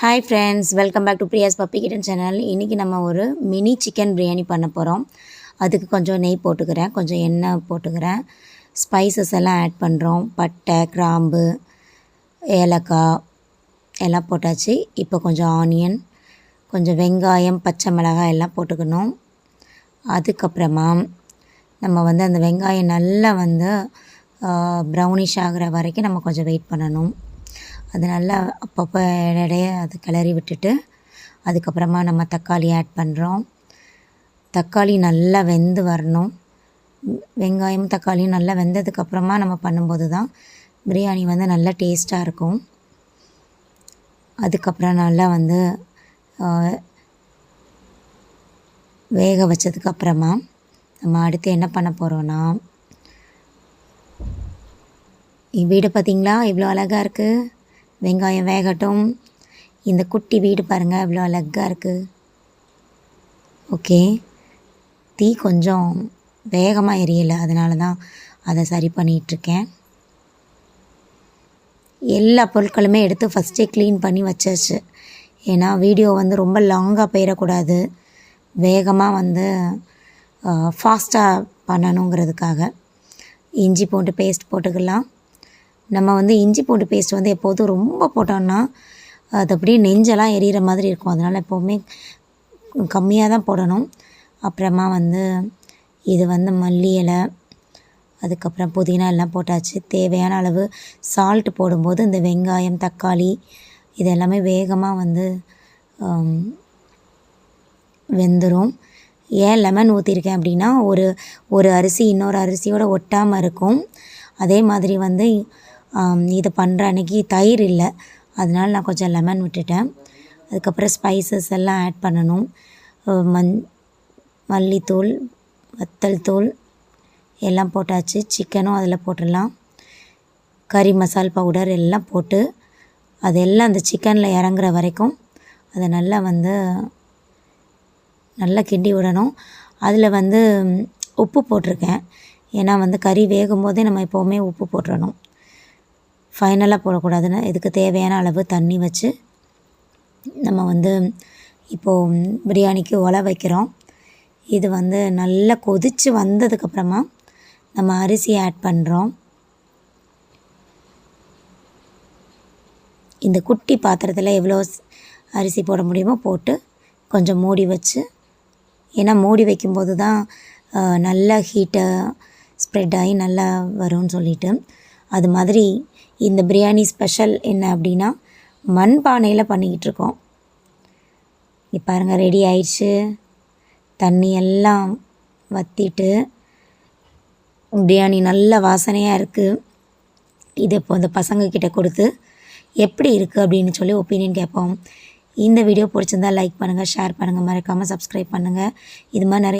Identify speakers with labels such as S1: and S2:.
S1: Hi friends, welcome back to Priya's Puppy Kitten channel. இன்னைக்கு நம்ம ஒரு மினி சிக்கன் பிரியாணி பண்ண போகிறோம். அதுக்கு கொஞ்சம் நெய் போட்டுக்கிறேன், கொஞ்சம் எண்ணெய் போட்டுக்கிறேன், ஸ்பைசஸ் எல்லாம் ஆட் பண்ணுறோம். பட்டை, கிராம்பு, ஏலக்காய் எல்லாம் போட்டாச்சு. இப்போ கொஞ்சம் ஆனியன், கொஞ்சம் வெங்காயம், பச்சை மிளகாய் எல்லாம் போட்டுக்கணும். அதுக்கப்புறமா நம்ம அந்த வெங்காயம் நல்லா ப்ரௌனிஷ் ஆகிற வரைக்கும் நம்ம கொஞ்சம் வெயிட் பண்ணணும். அது நல்லா அப்பப்போ இடையே அது கிளறி விட்டுட்டு அதுக்கப்புறமா நம்ம தக்காளி ஆட் பண்ணுறோம். தக்காளி நல்லா வெந்து வரணும். வெங்காயம் தக்காளியும் நல்லா வெந்ததுக்கப்புறமா நம்ம பண்ணும்போது தான் பிரியாணி நல்லா டேஸ்ட்டாக இருக்கும். அதுக்கப்புறம் நல்லா வேக வச்சதுக்கப்புறமா நம்ம அடுத்து என்ன பண்ண போகிறோன்னா, வீடு பார்த்திங்களா இவ்வளோ அழகாக இருக்குது. வெங்காயம் வேகட்டும். இந்த குட்டி வீடு பாருங்கள் இவ்வளோ அழகாக இருக்குது. ஓகே, தீ கொஞ்சம் வேகமாக எரியலை, அதனால தான் அதை சரி பண்ணிகிட்ருக்கேன். எல்லா பொருட்களுமே எடுத்து ஃபஸ்ட்டே க்ளீன் பண்ணி வச்சாச்சு. ஏன்னா வீடியோ ரொம்ப லாங்காக போயிடக்கூடாது, வேகமாக ஃபாஸ்ட்டாக பண்ணணுங்கிறதுக்காக. இஞ்சி பூண்டு பேஸ்ட் போட்டுக்கலாம். நம்ம இஞ்சி பூண்டு பேஸ்ட் எப்போதும் ரொம்ப போட்டோம்னா அது அப்படியே நெஞ்செல்லாம் எரியிற மாதிரி இருக்கும். அதனால் எப்போவுமே கம்மியாக தான் போடணும். அப்புறமா இது மல்லி இலை, அதுக்கப்புறம் புதினா எல்லாம் போட்டாச்சு. தேவையான அளவு சால்ட் போடும்போது இந்த வெங்காயம் தக்காளி இது எல்லாமே வேகமாக வெந்துடும். ஏன் லெமன் ஊற்றிருக்கேன் அப்படின்னா ஒரு அரிசி இன்னொரு அரிசியோடு ஒட்டாமல் இருக்கும். அதே மாதிரி இதை பண்ணுற அன்றைக்கி தயிர் இல்லை, அதனால் நான் கொஞ்சம் லெமன் விட்டுட்டேன். அதுக்கப்புறம் ஸ்பைசஸ் எல்லாம் ஆட் பண்ணணும். மல்லித்தூள், வத்தல் தூள் எல்லாம் போட்டாச்சு. சிக்கனும் அதில் போட்டுடலாம். கறி மசால் பவுடர் எல்லாம் போட்டு அதெல்லாம் அந்த சிக்கனில் இறங்குற வரைக்கும் அதை நல்லா நல்லா கிண்டி விடணும். அதில் உப்பு போட்டிருக்கேன். ஏன்னா கறி வேகும் போதே நம்ம எப்போவுமே உப்பு போட்டுடணும், ஃபைனலாக போடக்கூடாதுன்னு. இதுக்கு தேவையான அளவு தண்ணி வச்சு நம்ம இப்போது பிரியாணிக்கு உலை வைக்கிறோம். இது நல்லா கொதித்து வந்ததுக்கப்புறமா நம்ம அரிசி ஆட் பண்ணுறோம். இந்த குட்டி பாத்திரத்தில் எவ்வளோ அரிசி போட முடியுமோ போட்டு கொஞ்சம் மூடி வச்சு, ஏன்னா மூடி வைக்கும்போது தான் நல்லா ஹீட்டை ஸ்ப்ரெட் ஆகி நல்லா வரும்னு சொல்லிட்டு. அது மாதிரி இந்த பிரியாணி ஸ்பெஷல் என்ன அப்படின்னா மண் பானையில் பண்ணிக்கிட்டு இருக்கோம். இப்போ பாருங்கள் ரெடி ஆயிடுச்சு. தண்ணி எல்லாம் வற்றிட்டு பிரியாணி நல்ல வாசனையாக இருக்குது. இது இப்போ இந்த பசங்கக்கிட்ட கொடுத்து எப்படி இருக்குது அப்படின்னு சொல்லி ஒப்பீனியன் கேட்போம். இந்த வீடியோ பிடிச்சிருந்தால் லைக் பண்ணுங்கள், ஷேர் பண்ணுங்கள், மறக்காமல் சப்ஸ்கிரைப் பண்ணுங்கள். இது மாதிரி நிறைய